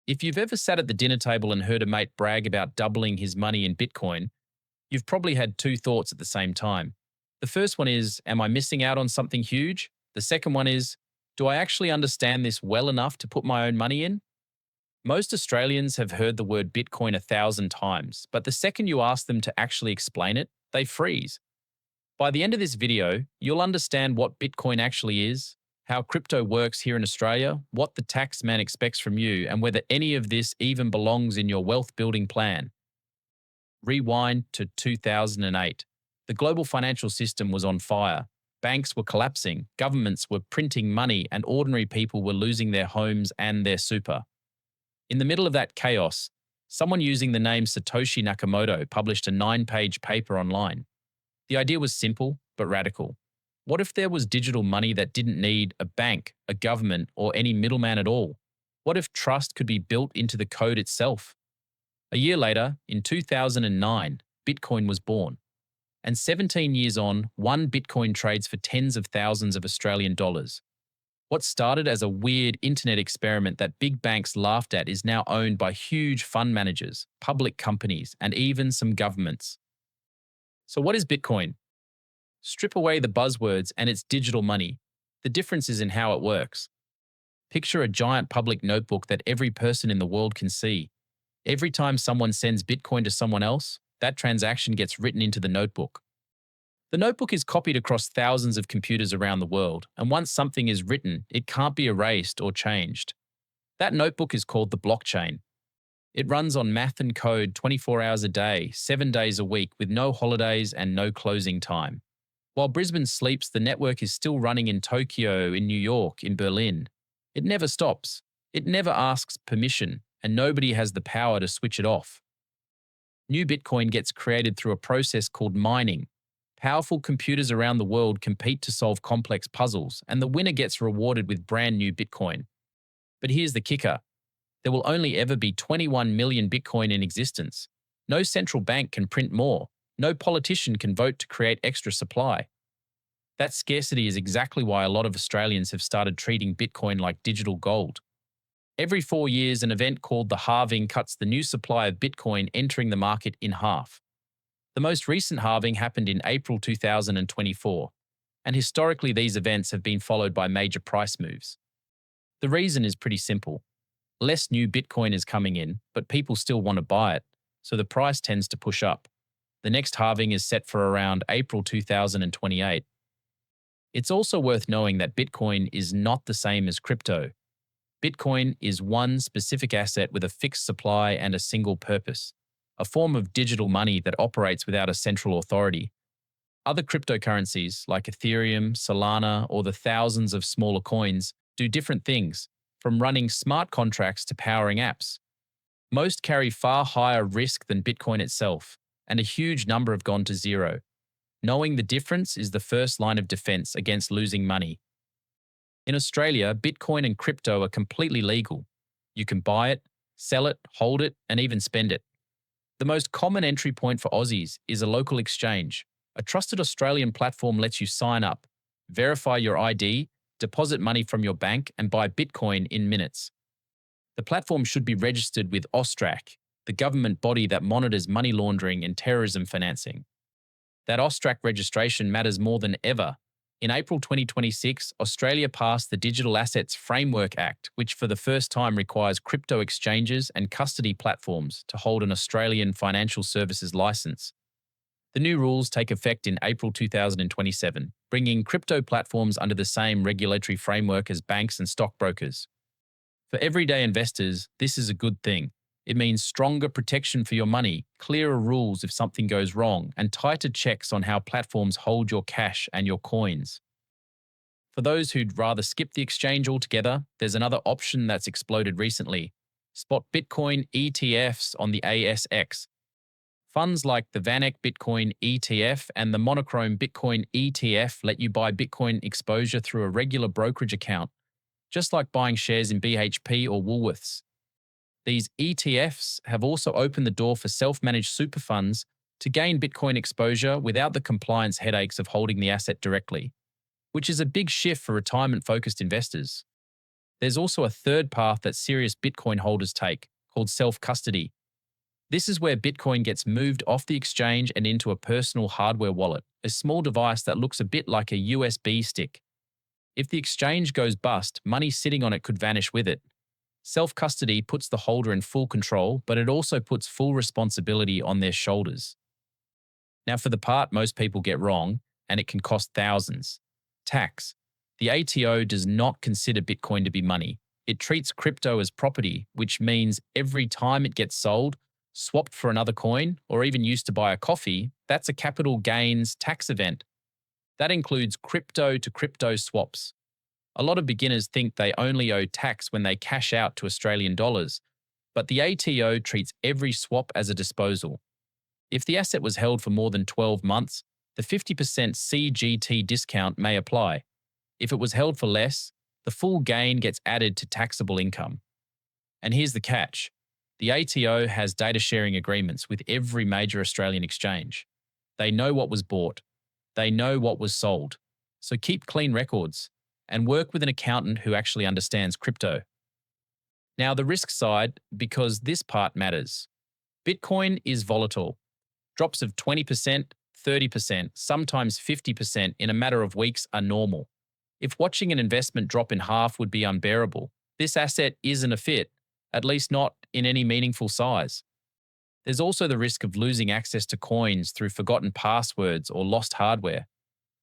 If you've ever sat at the dinner table and heard a mate brag about doubling his money in Bitcoin, you've probably had two thoughts at the same time. The first one is, am I missing out on something huge? The second one is, do I actually understand this well enough to put my own money in? Most Australians have heard the word Bitcoin 1,000 times, but the second you ask them to actually explain it, they freeze. By the end of this video, you'll understand what Bitcoin actually is, how crypto works here in Australia, what the tax man expects from you, and whether any of this even belongs in your wealth building plan. Rewind to 2008. The global financial system was on fire. Banks were collapsing, governments were printing money, and ordinary people were losing their homes and their super. In the middle of that chaos, someone using the name Satoshi Nakamoto published a 9-page paper online. The idea was simple but radical. What if there was digital money that didn't need a bank, a government, or any middleman at all? What if trust could be built into the code itself? A year later, in 2009, Bitcoin was born. And 17 years on, one Bitcoin trades for tens of thousands of Australian dollars. What started as a weird internet experiment that big banks laughed at is now owned by huge fund managers, public companies, and even some governments. So what is Bitcoin? Strip away the buzzwords and it's digital money. The difference is in how it works. Picture a giant public notebook that every person in the world can see. Every time someone sends Bitcoin to someone else, that transaction gets written into the notebook. The notebook is copied across thousands of computers around the world, and once something is written, it can't be erased or changed. That notebook is called the blockchain. It runs on math and code 24 hours a day, 7 days a week, with no holidays and no closing time. While Brisbane sleeps, the network is still running in Tokyo, in New York, in Berlin. It never stops. It never asks permission, and nobody has the power to switch it off. New Bitcoin gets created through a process called mining. Powerful computers around the world compete to solve complex puzzles, and the winner gets rewarded with brand new Bitcoin. But here's the kicker. There will only ever be 21 million Bitcoin in existence. No central bank can print more. No politician can vote to create extra supply. That scarcity is exactly why a lot of Australians have started treating Bitcoin like digital gold. Every 4 years, an event called the halving cuts the new supply of Bitcoin entering the market in half. The most recent halving happened in April 2024, and historically these events have been followed by major price moves. The reason is pretty simple. Less new Bitcoin is coming in, but people still want to buy it, so the price tends to push up. The next halving is set for around April 2028. It's also worth knowing that Bitcoin is not the same as crypto. Bitcoin is one specific asset with a fixed supply and a single purpose, a form of digital money that operates without a central authority. Other cryptocurrencies like Ethereum, Solana, or the thousands of smaller coins do different things, from running smart contracts to powering apps. Most carry far higher risk than Bitcoin itself, and a huge number have gone to zero. Knowing the difference is the first line of defense against losing money. In Australia, Bitcoin and crypto are completely legal. You can buy it, sell it, hold it, and even spend it. The most common entry point for Aussies is a local exchange. A trusted Australian platform lets you sign up, verify your ID, deposit money from your bank, and buy Bitcoin in minutes. The platform should be registered with AUSTRAC, the government body that monitors money laundering and terrorism financing. That AUSTRAC registration matters more than ever. In April 2026, Australia passed the Digital Assets Framework Act, which for the first time requires crypto exchanges and custody platforms to hold an Australian financial services license. The new rules take effect in April 2027, bringing crypto platforms under the same regulatory framework as banks and stockbrokers. For everyday investors, this is a good thing. It means stronger protection for your money, clearer rules if something goes wrong, and tighter checks on how platforms hold your cash and your coins. For those who'd rather skip the exchange altogether, there's another option that's exploded recently. Spot Bitcoin ETFs on the ASX. Funds like the VanEck Bitcoin ETF and the Monochrome Bitcoin ETF let you buy Bitcoin exposure through a regular brokerage account, just like buying shares in BHP or Woolworths. These ETFs have also opened the door for self-managed super funds to gain Bitcoin exposure without the compliance headaches of holding the asset directly, which is a big shift for retirement-focused investors. There's also a third path that serious Bitcoin holders take, called self-custody. This is where Bitcoin gets moved off the exchange and into a personal hardware wallet, a small device that looks a bit like a USB stick. If the exchange goes bust, money sitting on it could vanish with it. Self-custody puts the holder in full control, but it also puts full responsibility on their shoulders. Now, for the part most people get wrong, and it can cost thousands. Tax. The ATO does not consider Bitcoin to be money. It treats crypto as property, which means every time it gets sold, swapped for another coin, or even used to buy a coffee, that's a capital gains tax event. That includes crypto to crypto swaps. A lot of beginners think they only owe tax when they cash out to Australian dollars, but the ATO treats every swap as a disposal. If the asset was held for more than 12 months, the 50% CGT discount may apply. If it was held for less, the full gain gets added to taxable income. And here's the catch. The ATO has data sharing agreements with every major Australian exchange. They know what was bought. They know what was sold. So keep clean records and work with an accountant who actually understands crypto. Now, the risk side, because this part matters. Bitcoin is volatile. Drops of 20%, 30%, sometimes 50% in a matter of weeks are normal. If watching an investment drop in half would be unbearable, this asset isn't a fit, at least not in any meaningful size. There's also the risk of losing access to coins through forgotten passwords or lost hardware.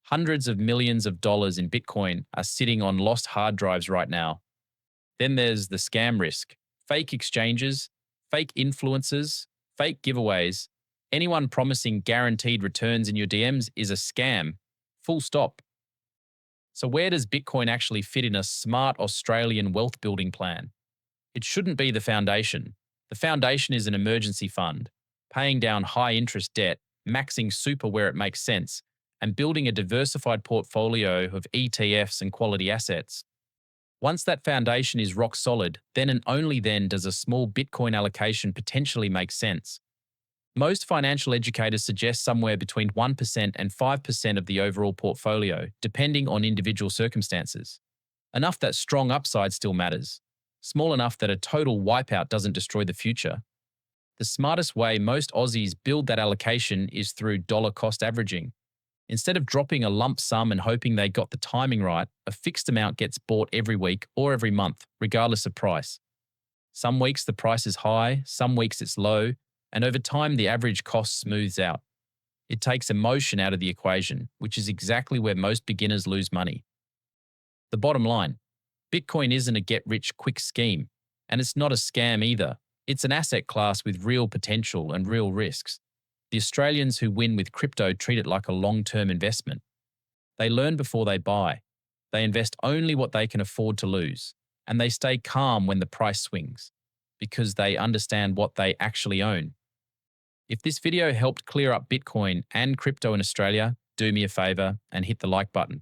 Hundreds of millions of dollars in Bitcoin are sitting on lost hard drives right now. Then there's the scam risk. Fake exchanges, fake influencers, fake giveaways. Anyone promising guaranteed returns in your DMs is a scam. Full stop. So where does Bitcoin actually fit in a smart Australian wealth building plan? It shouldn't be the foundation. The foundation is an emergency fund, paying down high interest debt, maxing super where it makes sense, and building a diversified portfolio of ETFs and quality assets. Once that foundation is rock solid, then and only then does a small Bitcoin allocation potentially make sense. Most financial educators suggest somewhere between 1% and 5% of the overall portfolio, depending on individual circumstances. Enough that strong upside still matters. Small enough that a total wipeout doesn't destroy the future. The smartest way most Aussies build that allocation is through dollar cost averaging. Instead of dropping a lump sum and hoping they got the timing right, a fixed amount gets bought every week or every month, regardless of price. Some weeks the price is high, some weeks it's low, and over time the average cost smooths out. It takes emotion out of the equation, which is exactly where most beginners lose money. The bottom line, Bitcoin isn't a get-rich-quick scheme, and it's not a scam either. It's an asset class with real potential and real risks. The Australians who win with crypto treat it like a long-term investment. They learn before they buy. They invest only what they can afford to lose, and they stay calm when the price swings, because they understand what they actually own. If this video helped clear up Bitcoin and crypto in Australia, do me a favor and hit the like button.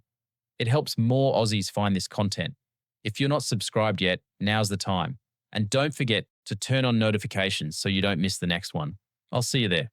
It helps more Aussies find this content. If you're not subscribed yet, now's the time. And don't forget to turn on notifications so you don't miss the next one. I'll see you there.